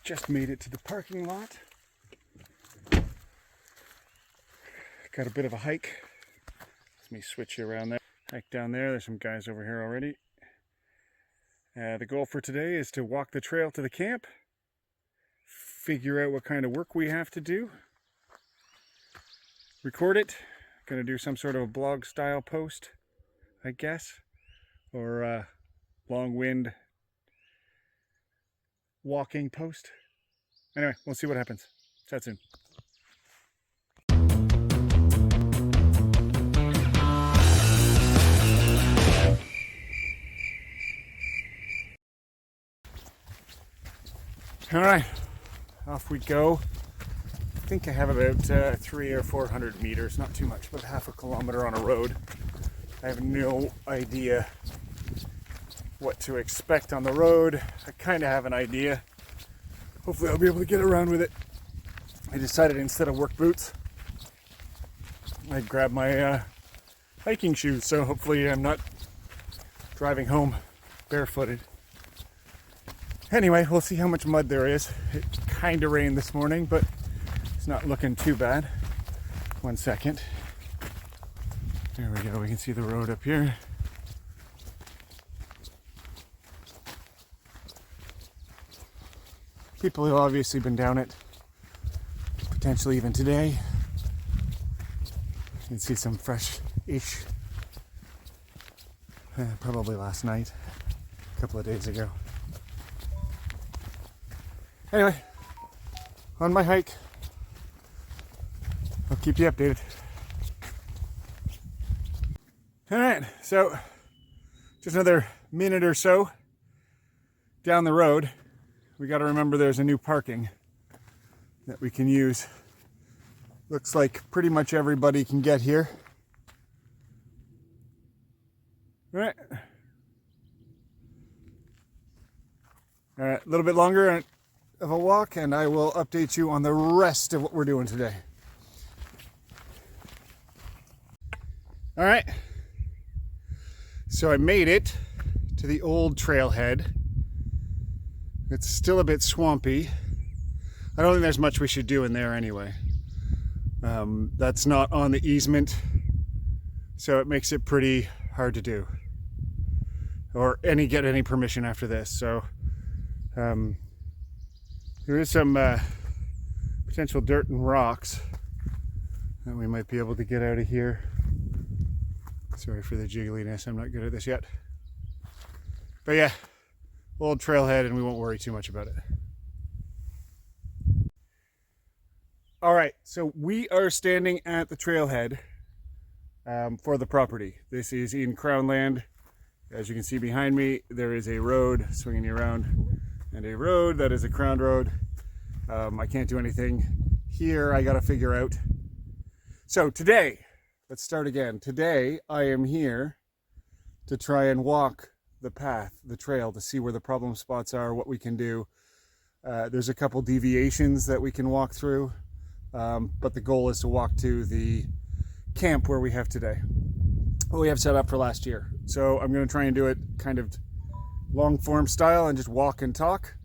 Just made it to the parking lot. Got a bit of a hike. Let me switch you around there. Hike down there. There's some guys over here already. The goal for today is to walk the trail to the camp, figure out what kind of work we have to do, record it. Gonna do some sort of a blog style post, I guess, or a long wind walking post. Anyway, we'll see what happens. Chat soon. All right, off we go. I think I have about 300 or 400 meters, not too much, about half a kilometer on a road. I have no idea what to expect on the road. I kind of have an idea. Hopefully I'll be able to get around with it. I decided instead of work boots, I'd grab my hiking shoes, so hopefully I'm not driving home barefooted. Anyway, we'll see how much mud there is. It kind of rained this morning, but it's not looking too bad. 1 second. There we go, we can see the road up here. People have obviously been down it, potentially even today. You can see some fresh-ish, probably last night, a couple of days ago. Anyway, on my hike, I'll keep you updated. All right, so just another minute or so down the road. We got to remember there's a new parking that we can use. Looks like pretty much everybody can get here. All right. All right, a little bit longer of a walk and I will update you on the rest of what we're doing today. All right. So I made it to the old trailhead. It's still a bit swampy. I don't think there's much we should do in there anyway. That's not on the easement, so it makes it pretty hard to do. Or get any permission after this. So there is some potential dirt and rocks that we might be able to get out of here. Sorry for the jiggliness, I'm not good at this yet. But yeah, old trailhead and we won't worry too much about it. All right, so we are standing at the trailhead for the property. This is in Crown Land. As you can see behind me, there is a road swinging you around and a road that is a Crown road. I can't do anything here. I got to figure out. So today, let's start again. Today, I am here to try and walk the path, the trail, to see where the problem spots are, what we can do. There's a couple deviations that we can walk through, but the goal is to walk to the camp where we have today, what we have set up for last year. So I'm going to try and do it kind of long form style and just walk and talk.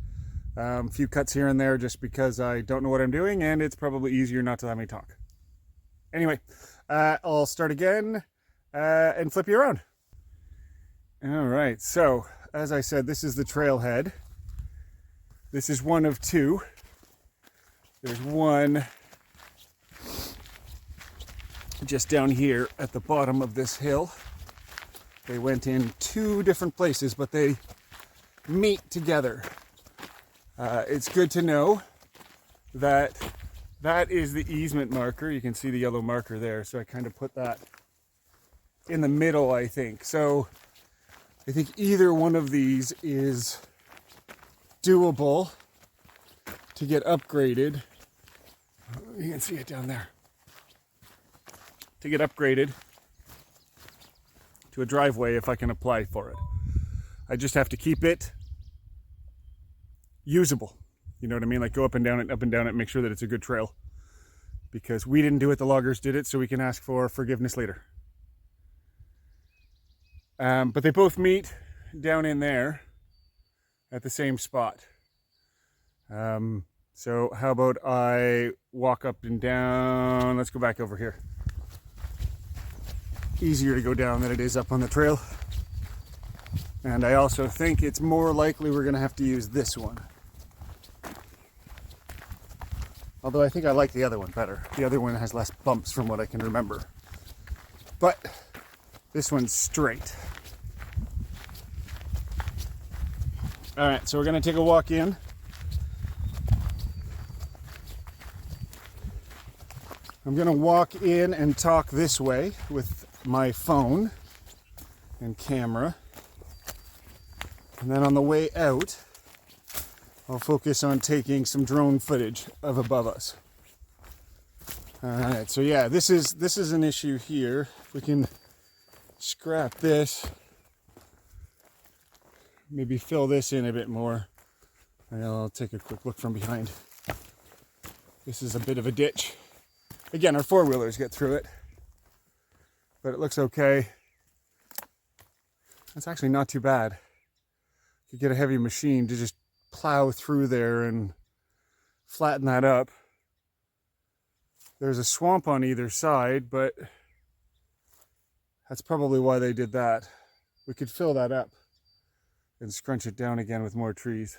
A few cuts here and there just because I don't know what I'm doing and it's probably easier not to let me talk. Anyway, I'll start again and flip you around. All right, so as I said, this is the trailhead. This is one of two. There's one just down here at the bottom of this hill. They went in two different places, but they meet together. It's good to know that that is the easement marker. You can see the yellow marker there, so I kind of put that in the middle, I think. So I think either one of these is doable to get upgraded. You can see it down there. To get upgraded to a driveway if I can apply for it. I just have to keep it usable. You know what I mean? Like go up and down it, make sure that it's a good trail. Because we didn't do it, the loggers did it, so we can ask for forgiveness later. But they both meet down in there at the same spot. So how about I walk up and down? Let's go back over here. Easier to go down than it is up on the trail. And I also think it's more likely we're gonna have to use this one. Although I think I like the other one better. The other one has less bumps from what I can remember. But this one's straight. All right, so we're gonna take a walk in. I'm gonna walk in and talk this way with my phone and camera. And then on the way out, I'll focus on taking some drone footage of above us. All right, so yeah, this is an issue here. If we can scrap this, maybe fill this in a bit more, and I'll take a quick look from behind. This is a bit of a ditch. Again, our four-wheelers get through it, but it looks okay. It's actually not too bad. You get a heavy machine to just plow through there and flatten that up. There's a swamp on either side, but that's probably why they did that. We could fill that up and scrunch it down again with more trees.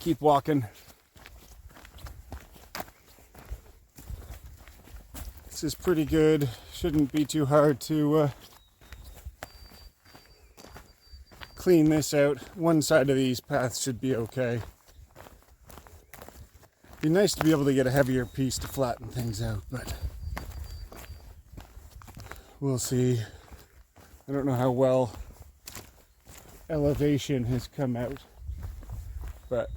Keep walking. This is pretty good. Shouldn't be too hard to clean this out. One side of these paths should be okay. Be nice to be able to get a heavier piece to flatten things out, but we'll see. I don't know how well elevation has come out, but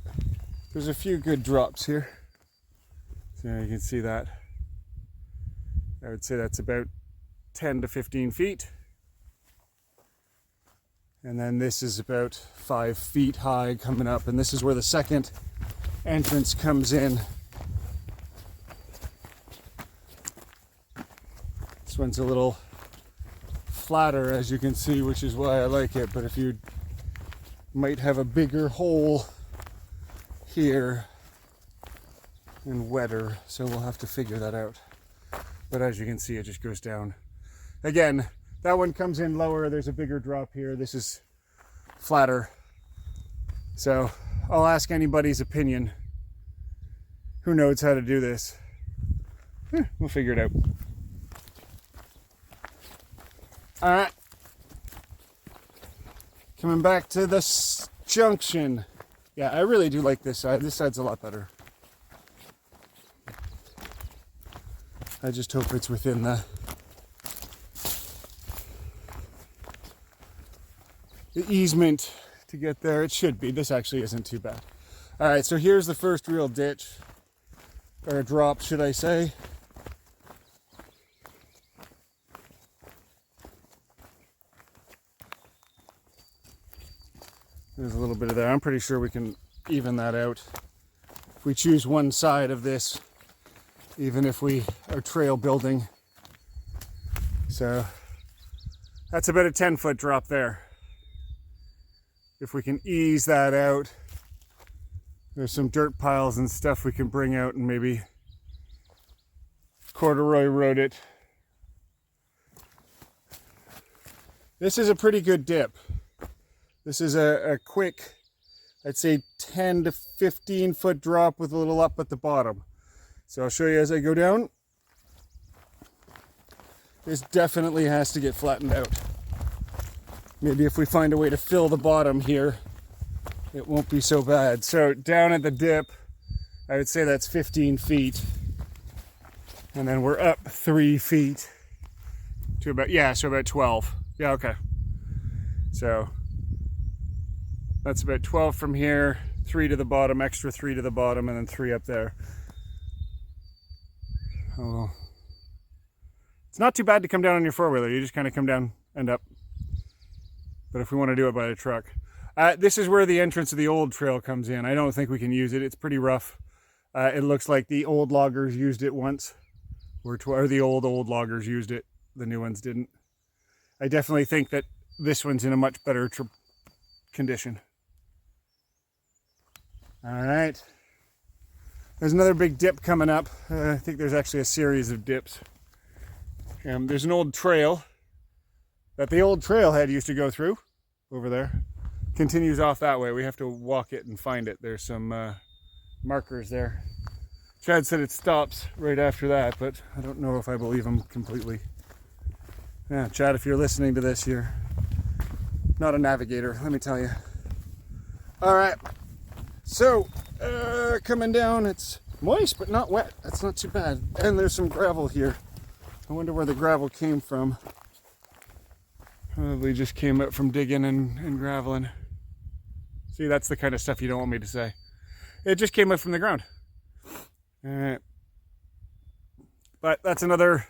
there's a few good drops here. So you can see that. I would say that's about 10 to 15 feet. And then this is about 5 feet high coming up, and this is where the second entrance comes in. This one's a little flatter, as you can see, which is why I like it, but if you might have a bigger hole here and wetter, so we'll have to figure that out. But as you can see, it just goes down. Again, that one comes in lower, there's a bigger drop here. This is flatter. So I'll ask anybody's opinion who knows how to do this. We'll figure it out. All right. Coming back to this junction. Yeah, I really do like this side. This side's a lot better. I just hope it's within the easement to get there. It should be. This actually isn't too bad. All right, so here's the first real ditch, or drop, should I say. There's a little bit of there. I'm pretty sure we can even that out. If we choose one side of this, even if we are trail building. So that's about a 10-foot drop there. If we can ease that out, there's some dirt piles and stuff we can bring out and maybe corduroy road it. This is a pretty good dip. This is a quick, I'd say 10 to 15 foot drop with a little up at the bottom. So I'll show you as I go down. This definitely has to get flattened out. Maybe if we find a way to fill the bottom here, it won't be so bad. So down at the dip, I would say that's 15 feet. And then we're up 3 feet to about, so about 12. Yeah, okay. So that's about 12 from here, 3 to the bottom, extra 3 to the bottom, and then 3 up there. Oh, it's not too bad to come down on your four-wheeler. You just kind of come down and up. But if we want to do it by the truck. This is where the entrance of the old trail comes in. I don't think we can use it. It's pretty rough. It looks like the old loggers used it once. Or the old loggers used it. The new ones didn't. I definitely think that this one's in a much better condition. All right. There's another big dip coming up. I think there's actually a series of dips. There's an old trail that the old trailhead used to go through over there. Continues off that way. We have to walk it and find it. There's some markers there. Chad said it stops right after that, but I don't know if I believe him completely. Yeah, Chad, if you're listening to this, you're not a navigator, let me tell you. All right, so coming down, it's moist but not wet. That's not too bad. And there's some gravel here. I wonder where the gravel came from. Probably just came up from digging and graveling. See, that's the kind of stuff you don't want me to say. It just came up from the ground. All right. But that's another,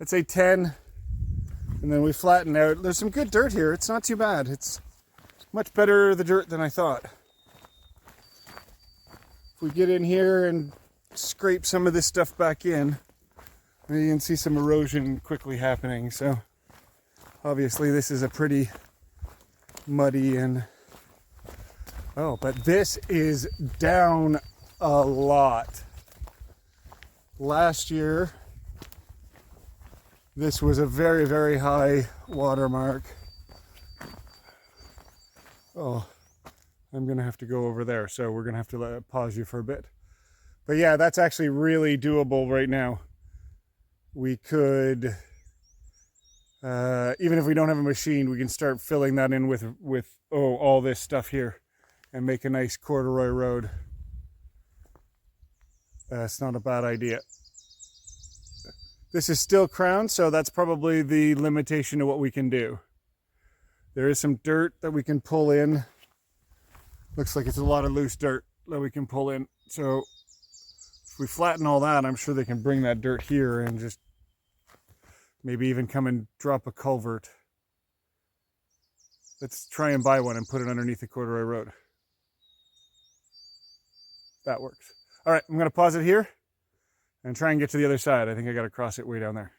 let's say 10. And then we flatten out. There's some good dirt here. It's not too bad. It's much better the dirt than I thought. If we get in here and scrape some of this stuff back in, you can see some erosion quickly happening. So obviously this is a pretty muddy and, oh, but this is down a lot. Last year, this was a very, very high water mark. Oh, I'm gonna have to go over there, so we're gonna have to pause you for a bit. But yeah, that's actually really doable right now. We could, even if we don't have a machine, we can start filling that in with all this stuff here and make a nice corduroy road. That's not a bad idea. This is still crowned, so that's probably the limitation of what we can do. There is some dirt that we can pull in. Looks like it's a lot of loose dirt that we can pull in. So if we flatten all that, I'm sure they can bring that dirt here and just maybe even come and drop a culvert. Let's try and buy one and put it underneath the corduroy road. That works. All right, I'm gonna pause it here and try and get to the other side. I think I gotta cross it way down there.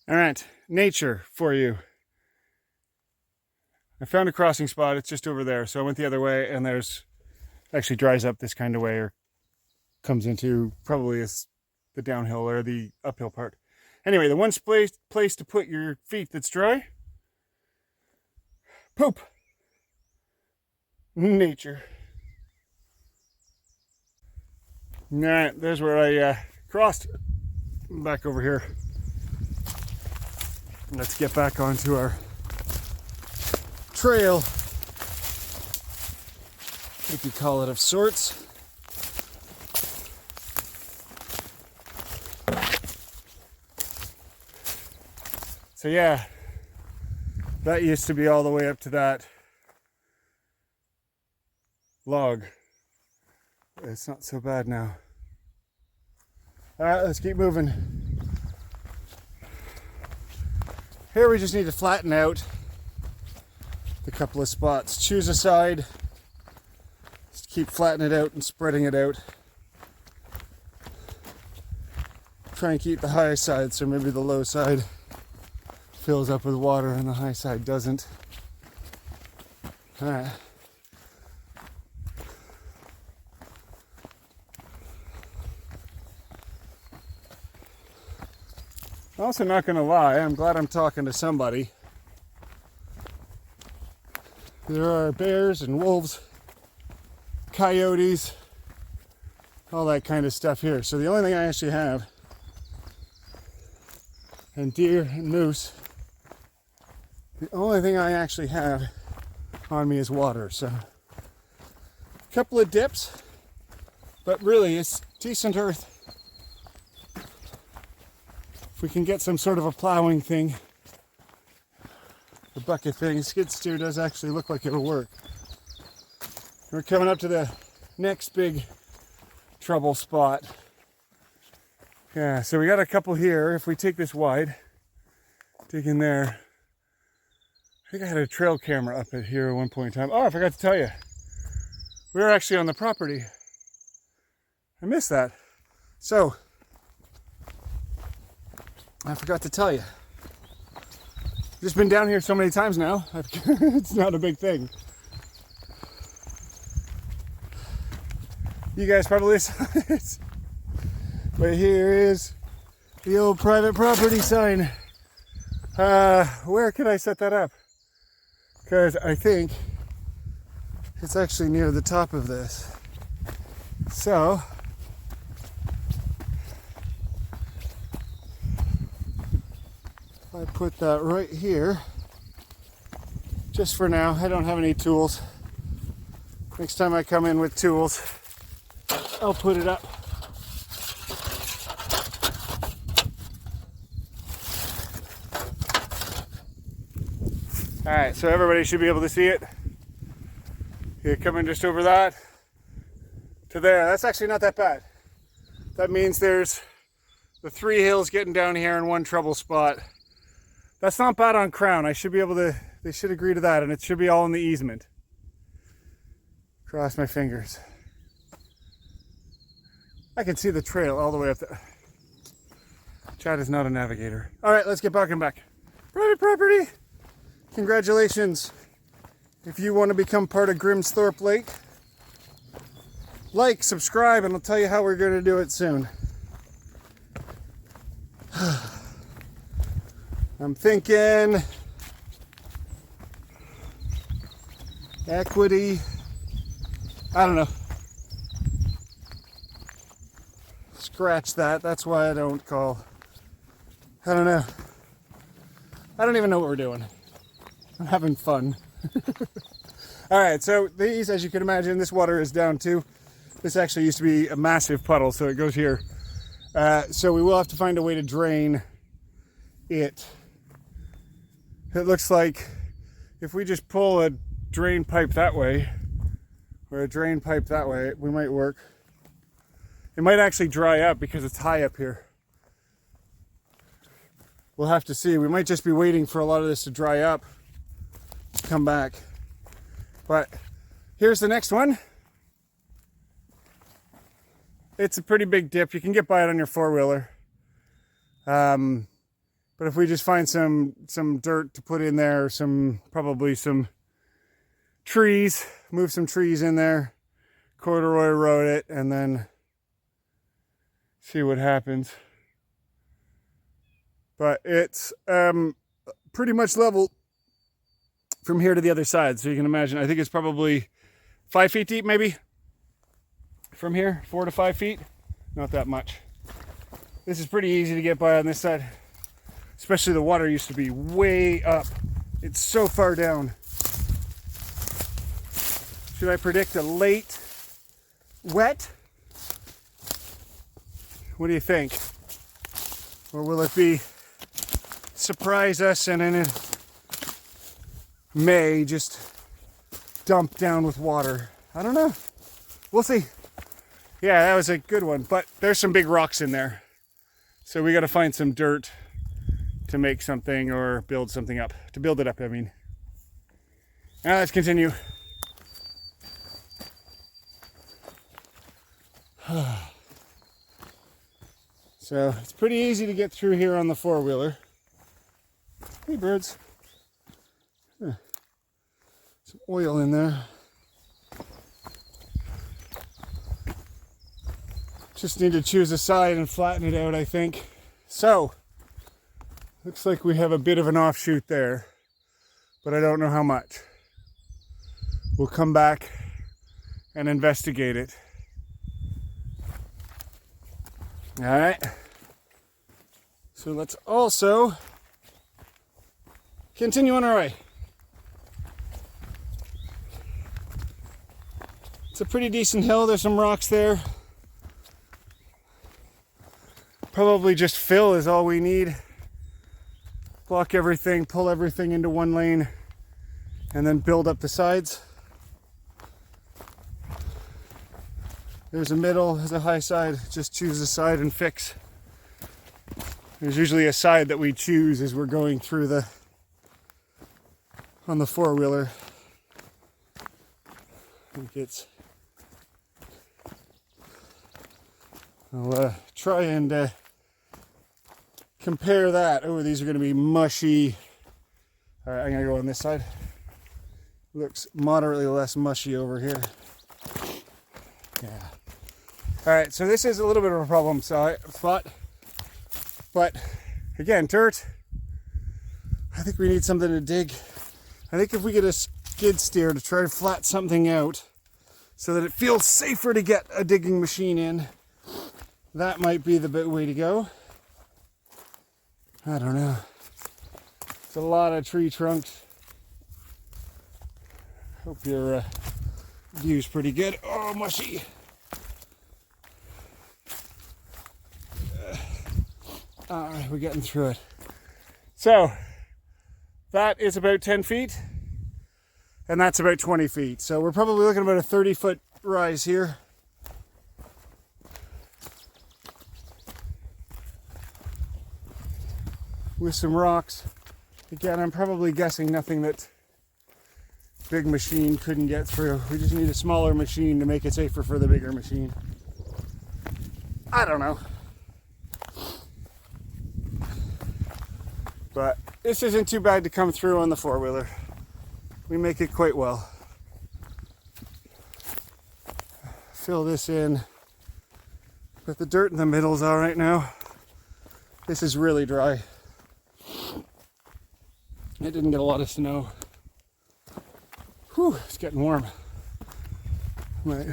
All right, nature for you. I found a crossing spot. It's just over there. So I went the other way, and there's actually dries up this kind of way, or comes into probably the downhill or the uphill part. Anyway, the one place to put your feet that's dry, poop. Nature. All right, there's where I crossed. Back over here. Let's get back onto our trail, if you call it, of sorts. So yeah, that used to be all the way up to that log. It's not so bad now. All right, let's keep moving. Here we just need to flatten out the couple of spots. Choose a side. Just keep flattening it out and spreading it out. Try and keep the high side so maybe the low side fills up with water and the high side doesn't. All right. I'm also not going to lie, I'm glad I'm talking to somebody. There are bears and wolves, coyotes, all that kind of stuff here. So the only thing I actually have, and deer and moose, the only thing I actually have on me is water. So a couple of dips, but really it's decent earth. If we can get some sort of a plowing thing, the bucket thing, skid steer does actually look like it'll work. We're coming up to the next big trouble spot. Yeah, so we got a couple here. If we take this wide, dig in there. I think I had a trail camera up at here at one point in time. Oh, I forgot to tell you. We were actually on the property. I missed that. So, I forgot to tell you. Just been down here so many times now. It's not a big thing. You guys probably saw it. But here is the old private property sign. Where can I set that up? Because I think it's actually near the top of this. So if I put that right here, just for now, I don't have any tools. Next time I come in with tools, I'll put it up. All right, so everybody should be able to see it. You're coming just over that to there. That's actually not that bad. That means there's the 3 hills getting down here in one trouble spot. That's not bad on Crown. I should be able to, they should agree to that, and it should be all in the easement. Cross my fingers. I can see the trail all the way up there. Chad is not a navigator. All right, let's get barking back. Private property. Congratulations. If you want to become part of Grimsthorpe Lake, like, subscribe, and I'll tell you how we're going to do it soon. I'm thinking equity. I don't know. Scratch that. That's why I don't call. I don't know. I don't even know what we're doing. I'm having fun. All right, so these, as you can imagine, this water is down too. This actually used to be a massive puddle, so it goes here. So we will have to find a way to drain it. It looks like if we just pull a drain pipe that way, or a drain pipe that way, we might work. It might actually dry up because it's high up here. We'll have to see. We might just be waiting for a lot of this to dry up to come back. But here's the next one. It's a pretty big dip. You can get by it on your 4-wheeler. But if we just find some dirt to put in there, probably some trees, move some trees in there, corduroy road it, and then see what happens. But it's pretty much level from here to the other side. So you can imagine, I think it's probably 5 feet deep, maybe from here, 4 to 5 feet. Not that much. This is pretty easy to get by on this side. Especially the water used to be way up. It's so far down. Should I predict a late wet? What do you think? Or will it be surprise us and in May just dump down with water? I don't know. We'll see. Yeah, that was a good one, but there's some big rocks in there. So we got to find some dirt to make something or build something up. To build it up, I mean. Now let's continue. So it's pretty easy to get through here on the 4-wheeler. Hey birds. Some oil in there. Just need to choose a side and flatten it out, I think. So, looks like we have a bit of an offshoot there, but I don't know how much. We'll come back and investigate it. All right. So let's also continue on our way. It's a pretty decent hill. There's some rocks there. Probably just fill is all we need. Block everything, pull everything into one lane, and then build up the sides. There's a middle, there's a high side. Just choose a side and fix. There's usually a side that we choose as we're going through on the 4-wheeler. I think I'll try and compare that. Oh, these are going to be mushy. All right, I'm going to go on this side. Looks moderately less mushy over here. Yeah. All right, so this is a little bit of a problem spot. But again, dirt. I think we need something to dig. I think if we get a skid steer to try to flat something out so that it feels safer to get a digging machine in, that might be the way to go. I don't know. It's a lot of tree trunks. Hope your view's pretty good. Oh, mushy. All right, we're getting through it. So that is about 10 feet, and that's about 20 feet. So we're probably looking at about a 30-foot rise here. With some rocks. Again, I'm probably guessing nothing that big machine couldn't get through. We just need a smaller machine to make it safer for the bigger machine. I don't know. But this isn't too bad to come through on the four-wheeler. We make it quite well. Fill this in. But the dirt in the middle is all right now. This is really dry. It didn't get a lot of snow. Whew, it's getting warm. Might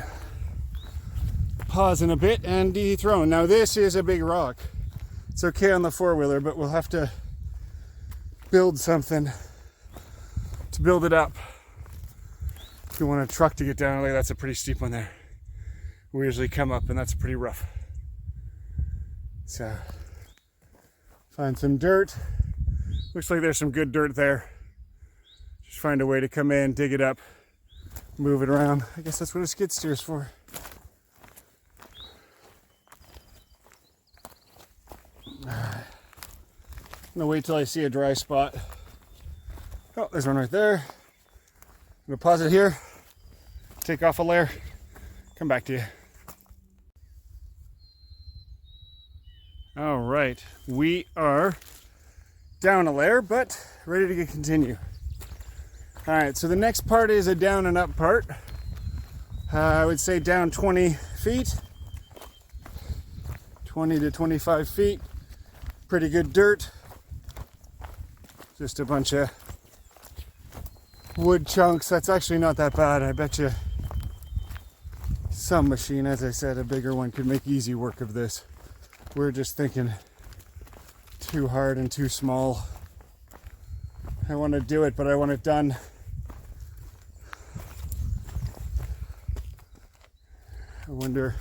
pause in a bit and dethrone. Now this is a big rock. It's okay on the four-wheeler, but we'll have to build something to build it up. If you want a truck to get down, like that's a pretty steep one there. We usually come up and that's pretty rough. So find some dirt. Looks like there's some good dirt there. Just find a way to come in, dig it up, move it around. I guess that's what a skid steer is for. I'm gonna wait till I see a dry spot. Oh, there's one right there. I'm gonna pause it here, take off a layer, come back to you. All right, we are down a layer, but ready to continue. All right, so the next part is a down and up part. I would say down 20 feet, 20 to 25 feet. Pretty good dirt. Just a bunch of wood chunks. That's actually not that bad. I bet you some machine, as I said, a bigger one could make easy work of this. We're just thinking too hard and too small. I want to do it, but I want it done. I wonder,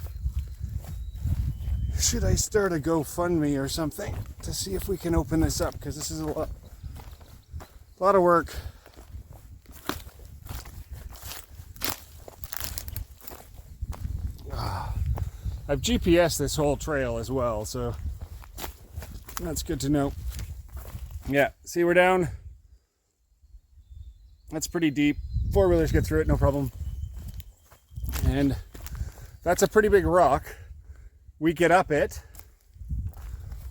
should I start a GoFundMe or something to see if we can open this up? Because this is a lot of work. I've GPSed this whole trail as well, so that's good to know. Yeah, see, we're down. That's pretty deep. Four-wheelers get through it, no problem. And that's a pretty big rock. We get up it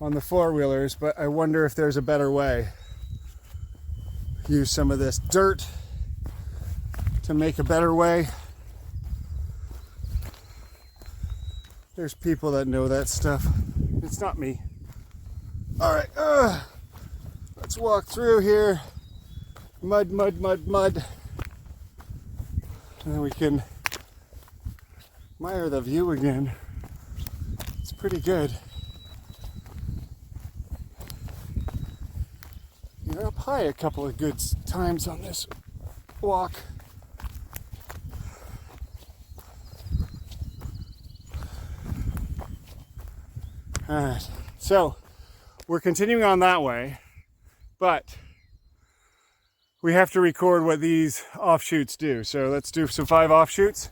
on the four-wheelers, but I wonder if there's a better way. Use some of this dirt to make a better way. There's people that know that stuff. It's not me. All right, let's walk through here. Mud, mud, mud, mud. And then we can admire the view again. It's pretty good. You're up high a couple of good times on this walk. All right, so we're continuing on that way, but we have to record what these offshoots do. So let's do some 5 offshoots.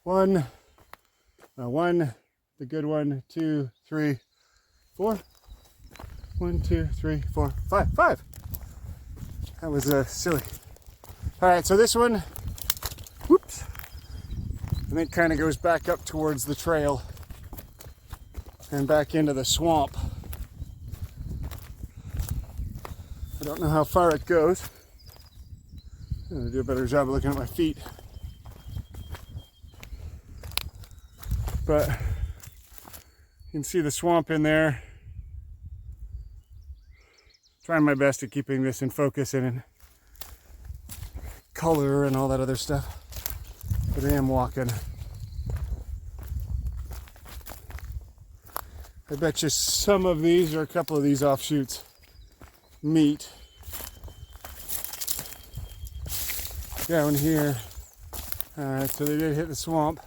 One, the good one, 2, 3, 4. 1, 2, 3, 4, 5. 5. That was silly. All right, so this one, whoops, and it kind of goes back up towards the trail and back into the swamp. I don't know how far it goes. I'm gonna do a better job of looking at my feet. But you can see the swamp in there. Trying my best at keeping this in focus and in color and all that other stuff. But I am walking. I bet you some of these or a couple of these offshoots meet down here. Alright, so they did hit the swamp.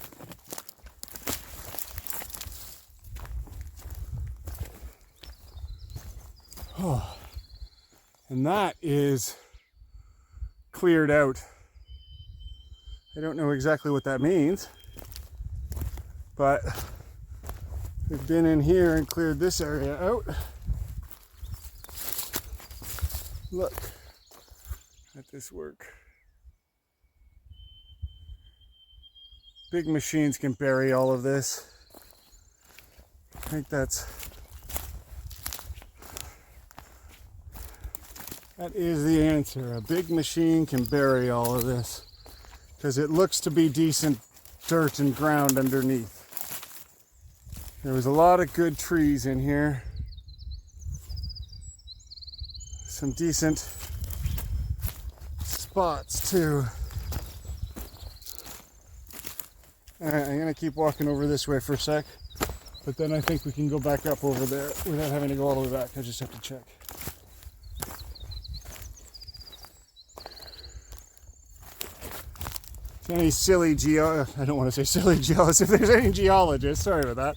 Oh, and that is cleared out. I don't know exactly what that means, but we've been in here and cleared this area out. Look at this work. Big machines can bury all of this. I think that is the answer. A big machine can bury all of this because it looks to be decent dirt and ground underneath. There was a lot of good trees in here. Some decent spots too. Alright, I'm gonna keep walking over this way for a sec, but then I think we can go back up over there without having to go all the way back. I just have to check. Any silly I don't want to say silly geologists, if there's any geologists, sorry about that,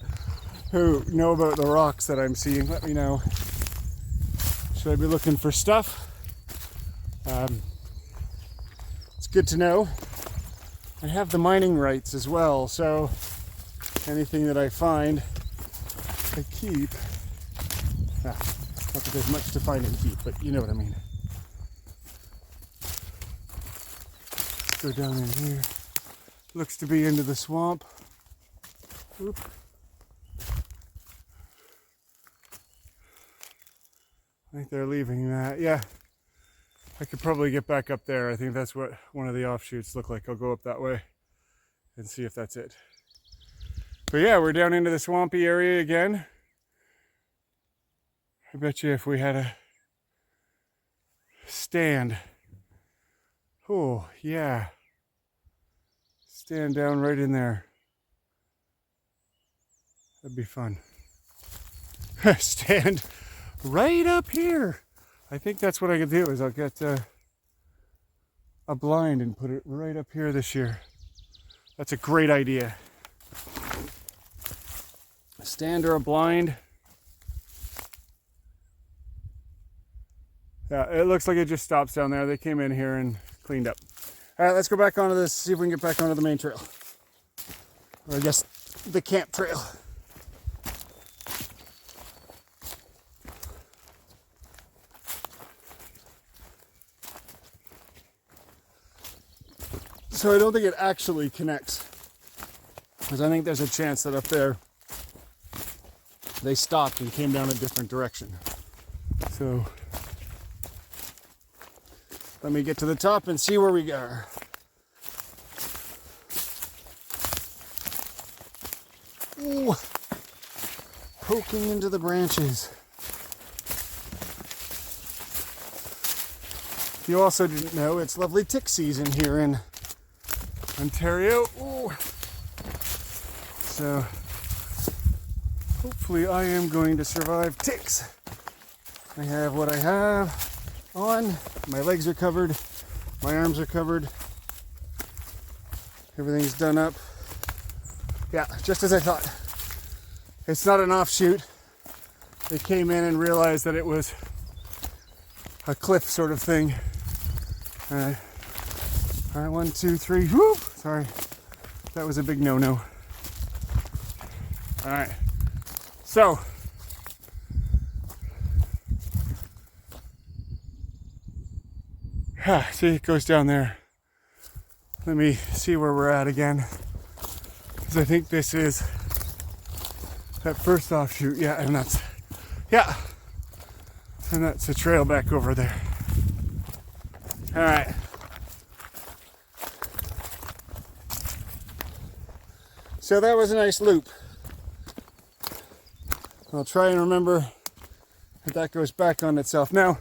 who know about the rocks that I'm seeing, let me know. Should I be looking for stuff? It's good to know. I have the mining rights as well, so anything that I find, I keep. Not that there's much to find and keep, but you know what I mean. Go down in here. Looks to be into the swamp. Oop. I think they're leaving that. Yeah, I could probably get back up there. I think that's what one of the offshoots look like. I'll go up that way and see if that's it. But yeah, we're down into the swampy area again. I bet you if we had a stand. Oh, yeah. Stand down right in there. That'd be fun. Stand right up here. I think that's what I could do is I'll get a blind and put it right up here this year. That's a great idea. A stand or a blind. Yeah, it looks like it just stops down there. They came in here and cleaned up. All right, let's go back onto this, see if we can get back onto the main trail. Or I guess the camp trail. So I don't think it actually connects, because I think there's a chance that up there they stopped and came down a different direction. So let me get to the top and see where we are. Ooh, poking into the branches. You also didn't know it's lovely tick season here in Ontario. Ooh. So hopefully I am going to survive ticks. I have what I have on. My legs are covered. My arms are covered. Everything's done up. Yeah, just as I thought. It's not an offshoot. They came in and realized that it was a cliff sort of thing. All right, 1, 2, 3. Whoop! Sorry, that was a big no-no. All right, so see, it goes down there. Let me see where we're at again, because I think this is that first offshoot. Yeah, and that's, yeah, And that's the trail back over there. All right. So that was a nice loop. I'll try and remember that that goes back on itself. Now,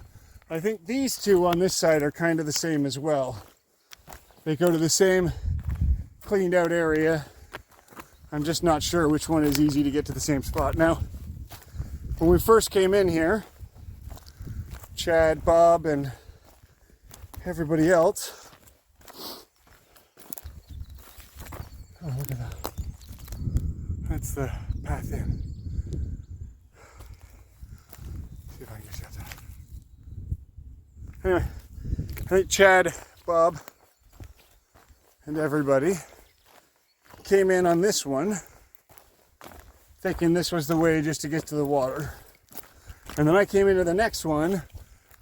I think these two on this side are kind of the same as well. They go to the same cleaned out area. I'm just not sure which one is easy to get to the same spot. Now, when we first came in here, Chad, Bob, and everybody else. Oh, look at that. That's the path in. See if I can get you out there. Anyway, I think Chad, Bob, and everybody came in on this one, thinking this was the way just to get to the water. And then I came into the next one,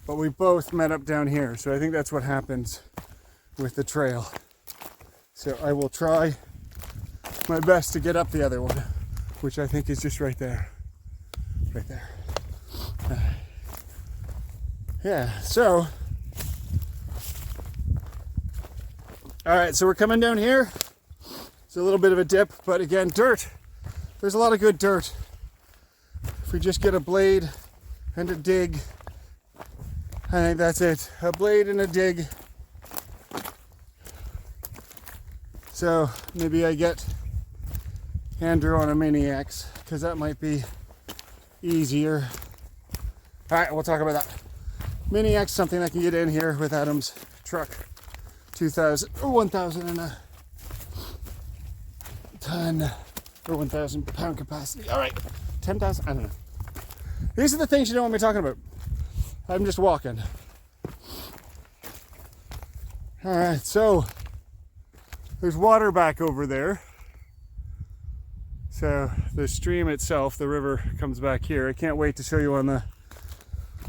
but we both met up down here. So I think that's what happens with the trail. So I will try my best to get up the other one, which I think is just right there. Right there. Yeah, so. All right, so we're coming down here. It's a little bit of a dip, but again, dirt. There's a lot of good dirt. If we just get a blade and a dig, I think that's it. A blade and a dig. So maybe I get Andrew on a Mini X, because that might be easier. All right, we'll talk about that. Mini X, something I can get in here with Adam's truck. 2,000 or 1,000 and a ton or 1,000 pound capacity. All right, 10,000, I don't know. These are the things you don't want me talking about. I'm just walking. All right, so there's water back over there. So the stream itself, the river, comes back here. I can't wait to show you on the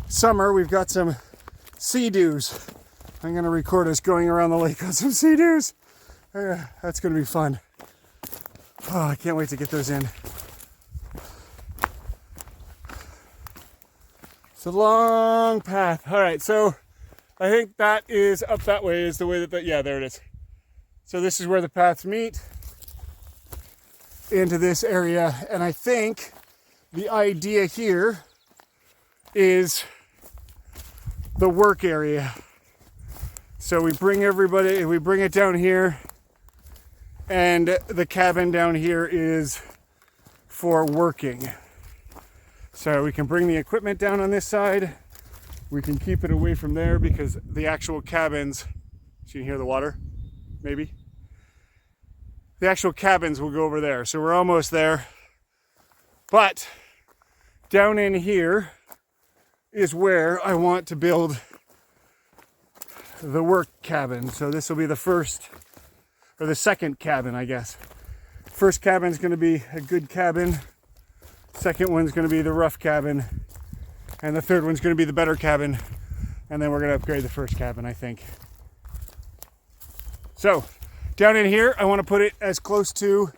summer. We've got some sea-doos. I'm going to record us going around the lake on some sea-doos. That's going to be fun. Oh, I can't wait to get those in. It's a long path. All right, so I think that is up that way is the way that, yeah, there it is. So this is where the paths meet into this area. And I think the idea here is the work area. So we bring it down here, and the cabin down here is for working. So we can bring the equipment down on this side. We can keep it away from there because the actual cabins, so you can hear the water, maybe. The actual cabins will go over there. So we're almost there. But down in here is where I want to build the work cabin. So this will be the first, or the second cabin, I guess. First cabin is going to be a good cabin. Second one's going to be the rough cabin. And the third one's going to be the better cabin. And then we're going to upgrade the first cabin, I think. So down in here, I want to put it as close to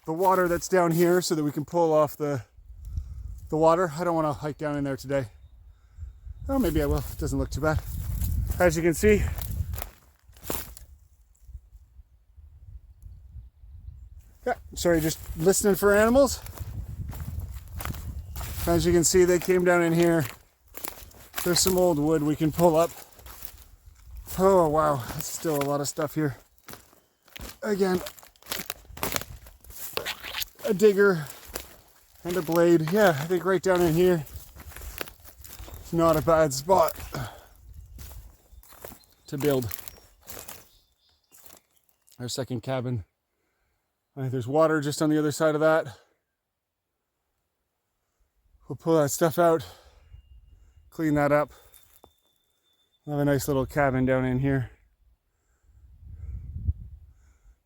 the water that's down here so that we can pull off the water. I don't want to hike down in there today. Oh, maybe I will. It doesn't look too bad. As you can see, yeah, sorry, just listening for animals. As you can see, they came down in here. There's some old wood we can pull up. Oh, wow, that's still a lot of stuff here. Again, a digger and a blade. Yeah, I think right down in here is not a bad spot to build our second cabin. I think there's water just on the other side of that. We'll pull that stuff out, clean that up. We'll have a nice little cabin down in here.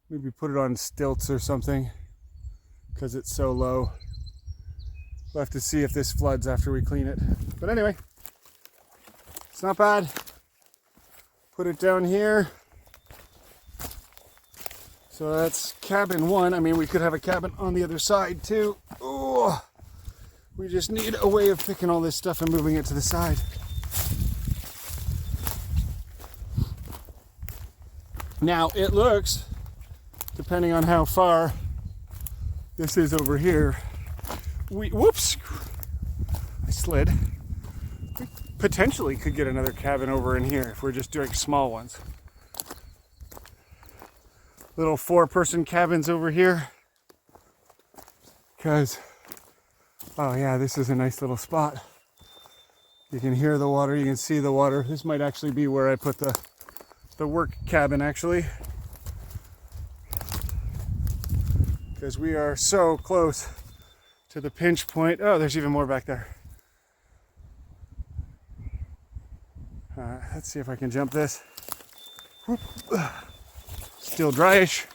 Maybe put it on stilts or something because it's so low. We'll have to see if this floods after we clean it. But anyway, it's not bad. Put it down here. So that's cabin one. I mean, we could have a cabin on the other side too. Ooh. We just need a way of picking all this stuff and moving it to the side. Now it looks, depending on how far this is over here, whoops, I slid. We potentially could get another cabin over in here if we're just doing small ones. Little 4-person cabins over here. Because, oh yeah, this is a nice little spot. You can hear the water, you can see the water. This might actually be where I put the work cabin actually. Because we are so close to the pinch point. Oh, there's even more back there. Let's see if I can jump this. Whoop. Still dryish.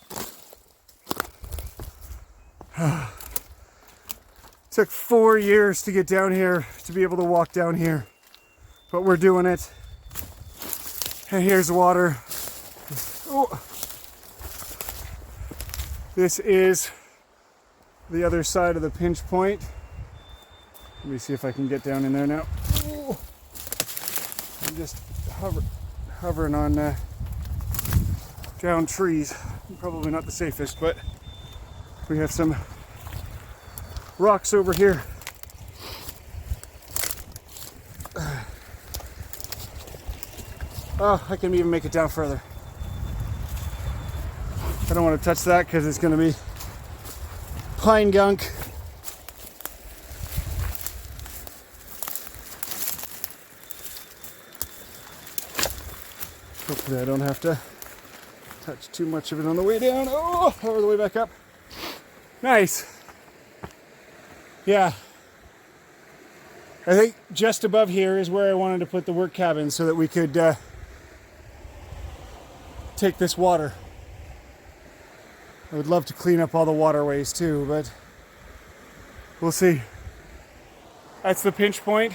Took 4 years to get down here, to be able to walk down here. But we're doing it. And here's the water. Oh. This is the other side of the pinch point. Let me see if I can get down in there now. Oh. I'm just hovering on down trees. Probably not the safest, but we have some rocks over here. Oh, I can even make it down further. I don't want to touch that because it's going to be pine gunk. Hopefully I don't have to touch too much of it on the way down. Oh, or the way back up. Nice. Yeah. I think just above here is where I wanted to put the work cabin so that we could take this water. I would love to clean up all the waterways too, but we'll see. That's the pinch point.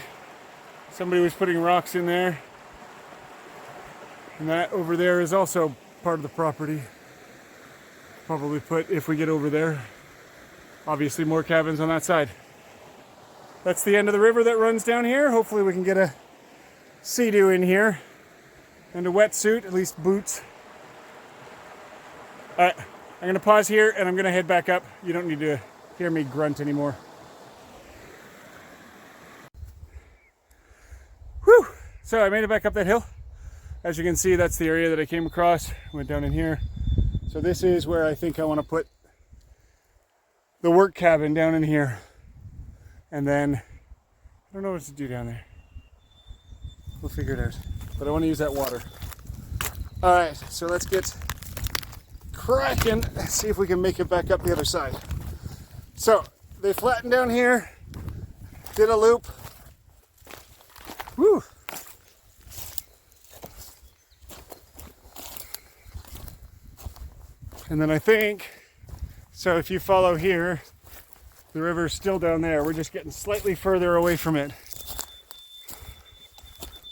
Somebody was putting rocks in there. And that over there is also part of the property. Probably put, if we get over there, obviously more cabins on that side. That's the end of the river that runs down here. Hopefully we can get a Sea-Doo in here and a wetsuit, at least boots. All right, I'm gonna pause here and I'm gonna head back up. You don't need to hear me grunt anymore. Whew, so I made it back up that hill. As you can see, that's the area that I came across. Went down in here. So this is where I think I want to put the work cabin, down in here. And then, I don't know what to do down there. We'll figure it out. But I want to use that water. All right, so let's get cracking. See if we can make it back up the other side. So, they flattened down here. Did a loop. Woo! And then I think, so if you follow here, the river's still down there. We're just getting slightly further away from it.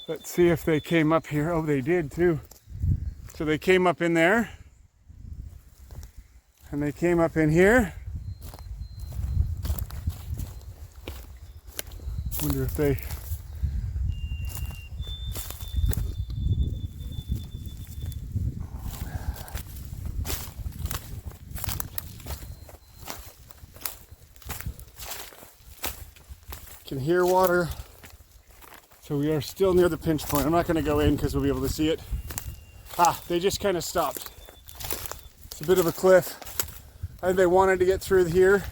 Let's see if they came up here. Oh, they did too. So they came up in there. And they came up in here. Wonder if they... can hear water. So we are still near the pinch point. I'm not going to go in because we'll be able to see it. Ah, they just kind of stopped. It's a bit of a cliff. I think they wanted to get through here.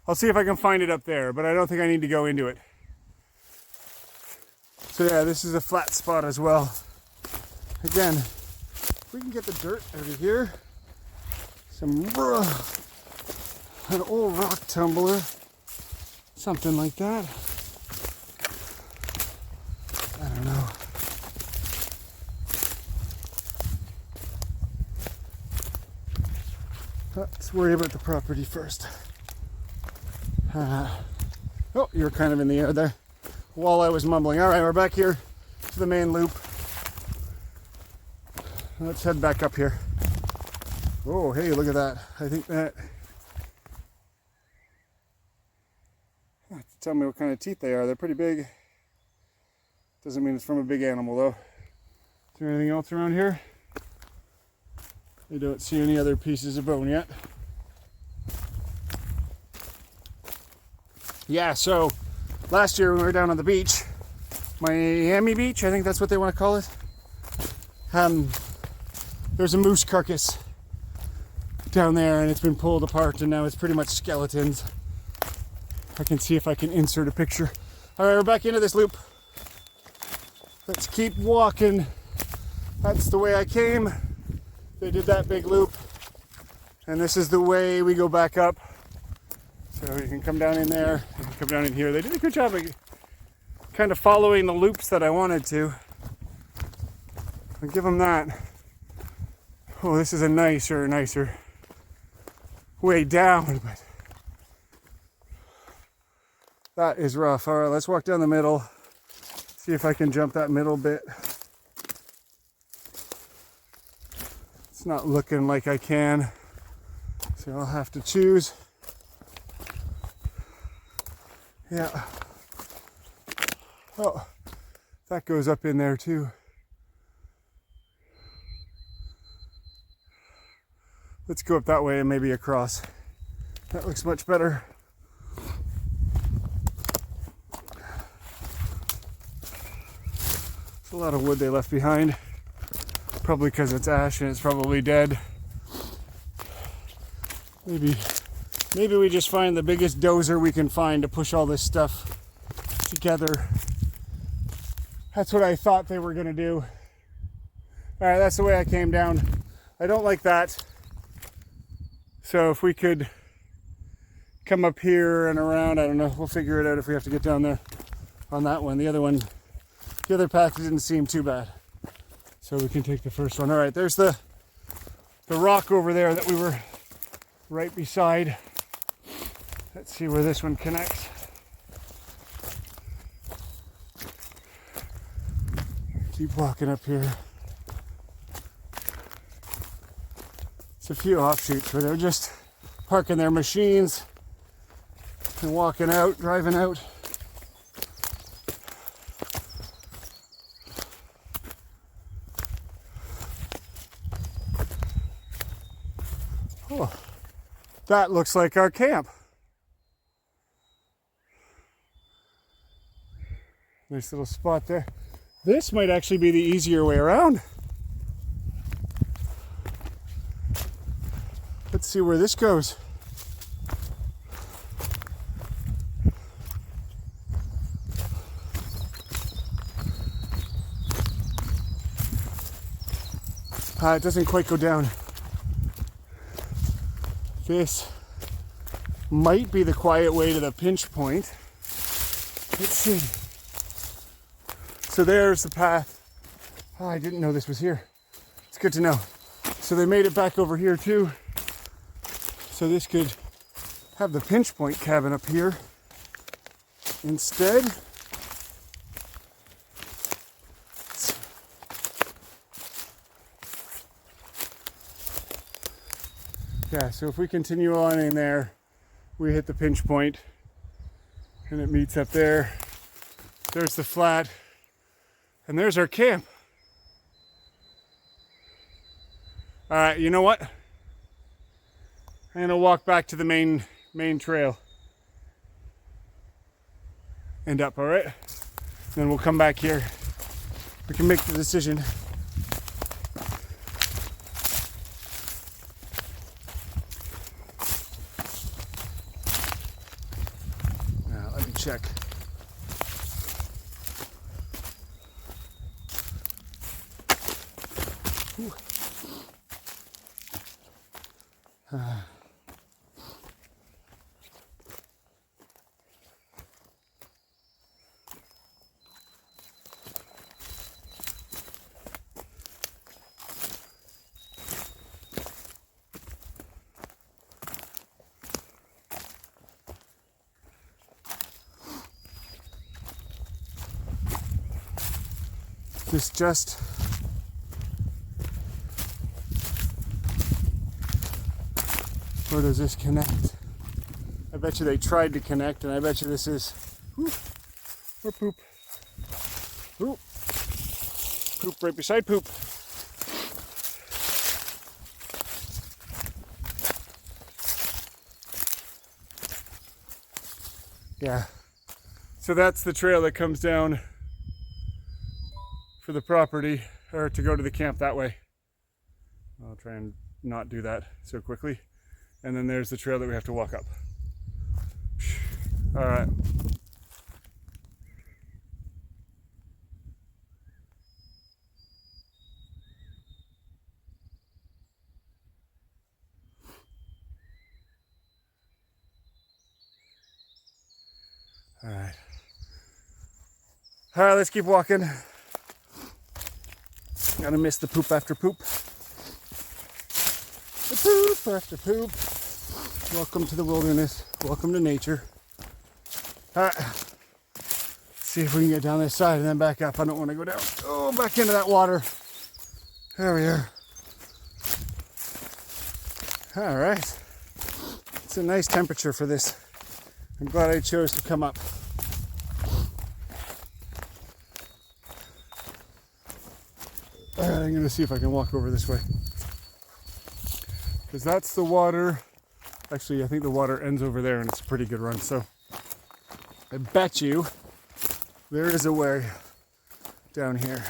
I'll see if I can find it up there, but I don't think I need to go into it. So yeah, this is a flat spot as well. Again, if we can get the dirt out of here, an old rock tumbler, something like that. I don't know. Let's worry about the property first. Oh, you're kind of in the air there while I was mumbling. All right, we're back here to the main loop. Let's head back up here. Oh, hey, look at that. I think that Tell me what kind of teeth they are. They're pretty big. Doesn't mean it's from a big animal though. Is there anything else around here? I don't see any other pieces of bone yet. Yeah, so last year when we were down on the beach, Miami Beach, I think that's what they want to call it. There's a moose carcass down there and it's been pulled apart and now it's pretty much skeletons. I can see if I can insert a picture. All right, we're back into this loop. Let's keep walking. That's the way I came. They did that big loop. And this is the way we go back up. So you can come down in there, you can come down in here. They did a good job of kind of following the loops that I wanted to. I'll give them that. Oh, this is a nicer way down, but that is rough. All right, let's walk down the middle. See if I can jump that middle bit. It's not looking like I can, so I'll have to choose. Yeah. Oh, that goes up in there too. Let's go up that way and maybe across. That looks much better. There's a lot of wood they left behind. Probably because it's ash and it's probably dead. Maybe we just find the biggest dozer we can find to push all this stuff together. That's what I thought they were gonna do. All right, that's the way I came down. I don't like that. So if we could come up here and around, I don't know, we'll figure it out if we have to get down there on that one. The other path didn't seem too bad. So we can take the first one. All right, there's the rock over there that we were right beside. Let's see where this one connects. Keep walking up here. It's a few offshoots where they're just parking their machines and walking out, driving out. Oh, that looks like our camp. Nice little spot there. This might actually be the easier way around. Let's see where this goes. It doesn't quite go down. This might be the quiet way to the pinch point. Let's see. So there's the path. Oh, I didn't know this was here. It's good to know. So they made it back over here too. So this could have the pinch point cabin up here instead. Yeah, so if we continue on in there, we hit the pinch point and it meets up there. There's the flat and there's our camp. All right, you know what? I'm gonna walk back to the main trail and up, all right? Then we'll come back here. We can make the decision. Now, let me check. This just where does this connect? I bet you they tried to connect, and I bet you this is more poop. Ooh. Poop right beside poop. Yeah. So that's the trail that comes down for the property, or to go to the camp that way. I'll try and not do that so quickly. And then there's the trail that we have to walk up. All right. All right. All right, let's keep walking. Gotta miss the poop after poop. The poop after poop. Welcome to the wilderness. Welcome to nature. All right. Let's see if we can get down this side and then back up. I don't want to go down. Oh, back into that water. There we are. All right. It's a nice temperature for this. I'm glad I chose to come up. All right, I'm gonna see if I can walk over this way. Because that's the water. Actually, I think the water ends over there and it's a pretty good run. So I bet you there is a way down here.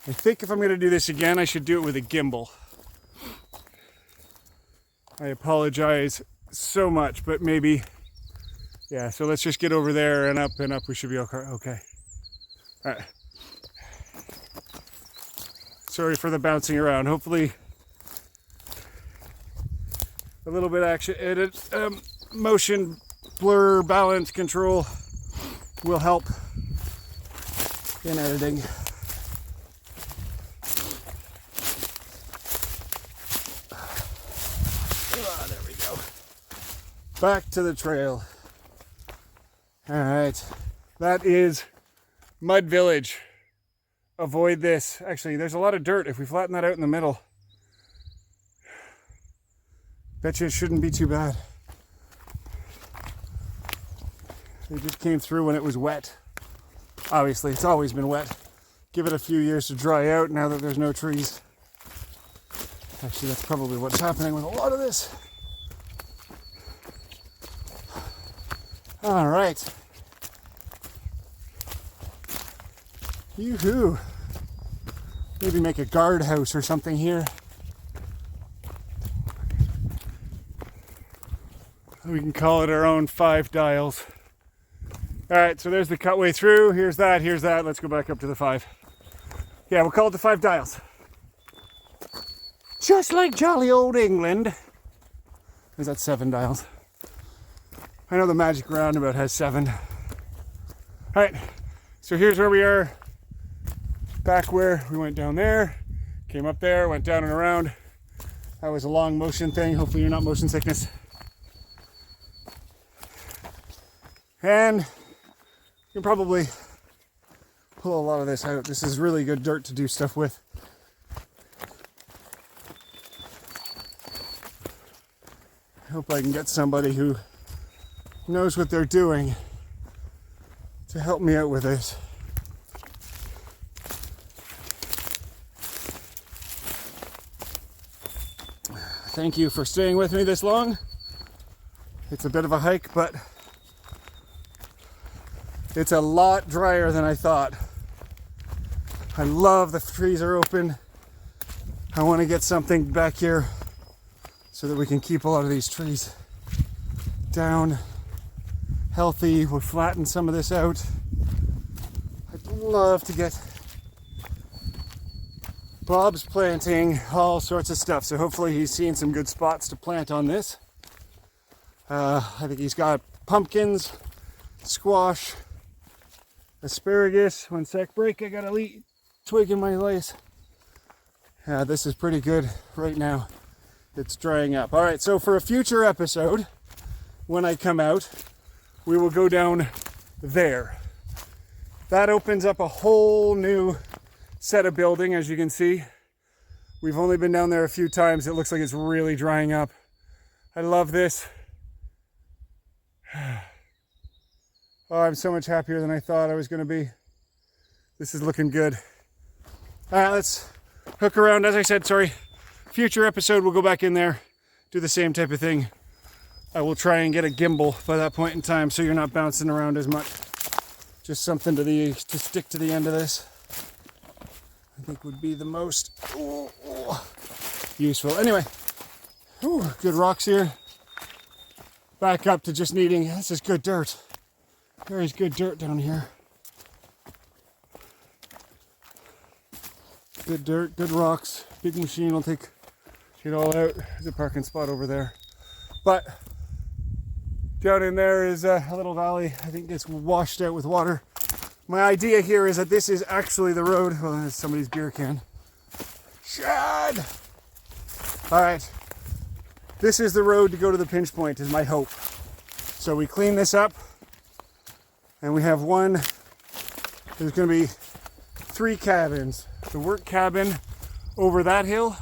I think if I'm gonna do this again, I should do it with a gimbal. I apologize so much, but maybe, yeah, so let's just get over there and up, we should be okay. All right. Sorry for the bouncing around. Hopefully a little bit action, edit, motion, blur, balance, control will help in editing. There we go. Back to the trail. All right, that is Mud Village. Avoid this. Actually, there's a lot of dirt. If we flatten that out in the middle, bet you it shouldn't be too bad. They just came through when it was wet. Obviously, it's always been wet. Give it a few years to dry out now that there's no trees. Actually, that's probably what's happening with a lot of this. All right. Yoo-hoo. Maybe make a guardhouse or something here. We can call it our own 5 dials. All right, so there's the cutway through. Here's that, here's that. Let's go back up to the 5. Yeah, we'll call it the 5 dials. Just like jolly old England. Is that 7 dials? I know the magic roundabout has 7. All right, so here's where we are. Back where we went down there, came up there, went down and around. That was a long motion thing. Hopefully you're not motion sickness. And you can probably pull a lot of this out. This is really good dirt to do stuff with. I hope I can get somebody who knows what they're doing to help me out with this. Thank you for staying with me this long. It's a bit of a hike, but it's a lot drier than I thought. I love the trees are open. I want to get something back here so that we can keep a lot of these trees down, healthy. We'll flatten some of this out. I'd love to get Bob's planting all sorts of stuff, so hopefully he's seen some good spots to plant on this. I think he's got pumpkins, squash, asparagus. 1 sec break, I got a twig in my lace. This is pretty good right now. It's drying up. All right, so for a future episode, when I come out, we will go down there. That opens up a whole new set of building, as you can see. We've only been down there a few times. It looks like it's really drying up. I love this. Oh, I'm so much happier than I thought I was going to be. This is looking good. Let's hook around. As I said, sorry, future episode we'll go back in there, do the same type of thing. I will try and get a gimbal by that point in time so you're not bouncing around as much. Just something to stick to the end of this. I think would be the most useful. Anyway, good rocks here. Back up to just needing, this is good dirt. There is good dirt down here. Good dirt, good rocks. Big machine will take it all out. There's a parking spot over there. But down in there is a little valley. I think it's washed out with water. My idea here is that this is actually the road. Well, there's somebody's beer can. Shad! All right. This is the road to go to the pinch point, is my hope. So we clean this up. And we have one, there's going to be 3 cabins. The work cabin over that hill.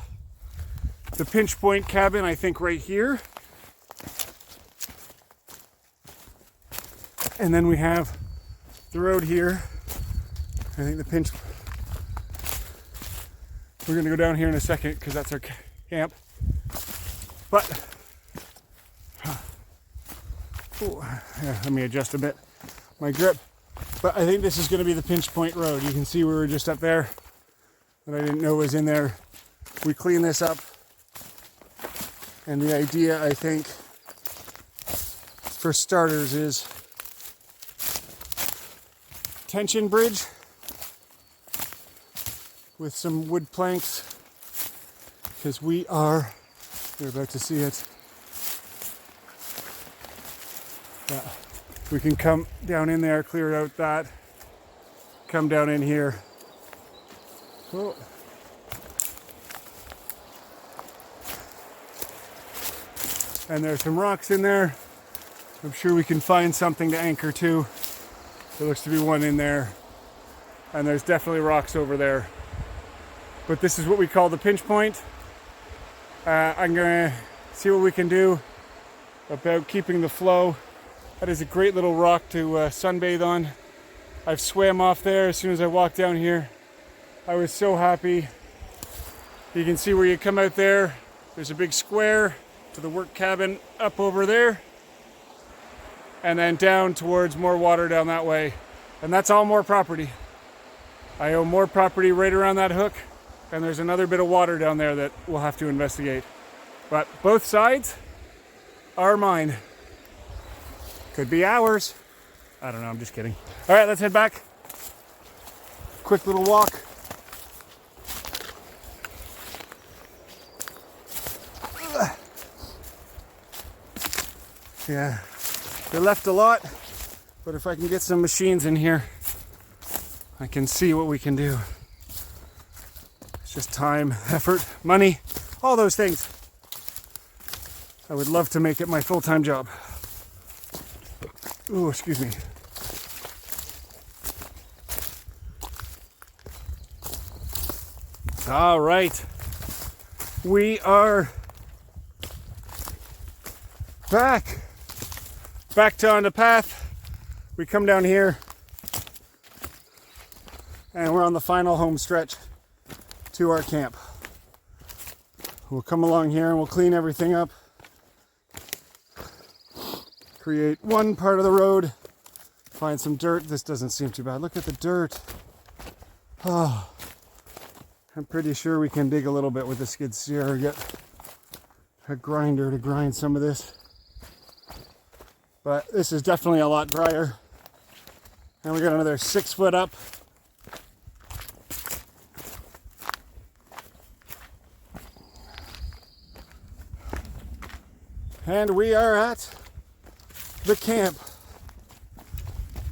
The pinch point cabin, I think, right here. And then we have the road here. I think the pinch, we're going to go down here in a second because that's our camp. But, let me adjust a bit my grip. But I think this is going to be the pinch point road. You can see we were just up there and I didn't know was in there. We clean this up. And the idea, I think, for starters is tension bridge with some wood planks, because you're about to see it. Yeah. We can come down in there, clear out that, come down in here. Oh. And there's some rocks in there. I'm sure we can find something to anchor to. There looks to be one in there. And there's definitely rocks over there. But this is what we call the pinch point. I'm gonna see what we can do about keeping the flow. That is a great little rock to sunbathe on. I've swam off there as soon as I walked down here. I was so happy. You can see where you come out there. There's a big square to the work cabin up over there. And then down towards more water down that way. And that's all more property. I own more property right around that hook. And there's another bit of water down there that we'll have to investigate. But both sides are mine. Could be ours. I don't know, I'm just kidding. All right, let's head back. Quick little walk. Yeah, they left a lot, but if I can get some machines in here, I can see what we can do. It's just time, effort, money, all those things. I would love to make it my full-time job. Ooh, excuse me. All right. We are back to on the path. We come down here and we're on the final home stretch to our camp. We'll come along here and we'll clean everything up. Create one part of the road, find some dirt. This doesn't seem too bad. Look at the dirt. Oh, I'm pretty sure we can dig a little bit with the skid steer or get a grinder to grind some of this. But this is definitely a lot drier. And we got another 6 foot up. And we are at the camp.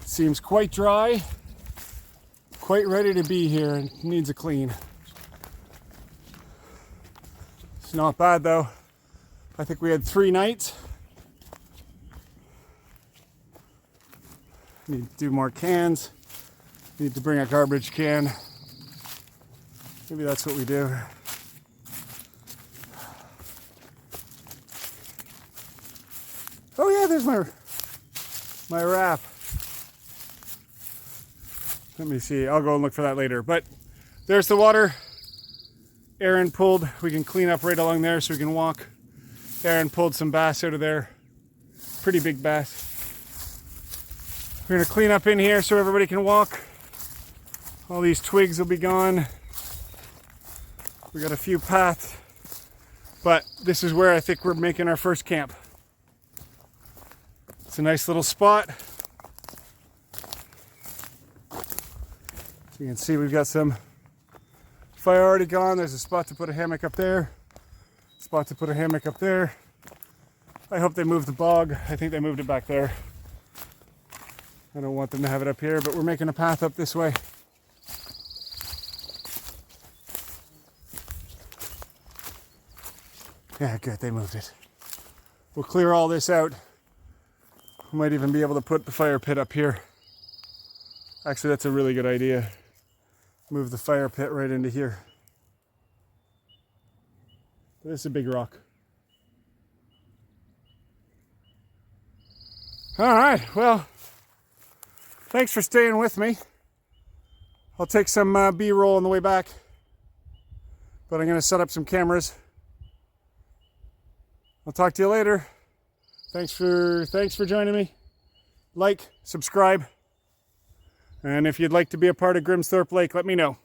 Seems quite dry, quite ready to be here, and needs a clean. It's not bad though. I think we had 3 nights. Need to do more cans. Need to bring a garbage can. Maybe that's what we do. there's my wrap. Let me see. I'll go and look for that later. But there's the water. Aaron pulled. We can clean up right along there so we can walk. Aaron pulled some bass out of there. Pretty big bass. We're going to clean up in here so everybody can walk. All these twigs will be gone. We got a few paths. But this is where I think we're making our first camp. It's a nice little spot. So you can see we've got some fire already gone. There's a spot to put a hammock up there. Spot to put a hammock up there. I hope they moved the bog. I think they moved it back there. I don't want them to have it up here, but we're making a path up this way. Yeah, good, they moved it. We'll clear all this out. We might even be able to put the fire pit up here. Actually, that's a really good idea. Move the fire pit right into here. This is a big rock. All right, well, thanks for staying with me. I'll take some B-roll on the way back, but I'm gonna set up some cameras. I'll talk to you later. Thanks for joining me. Like, subscribe, and if you'd like to be a part of Grimsthorpe Lake, let me know.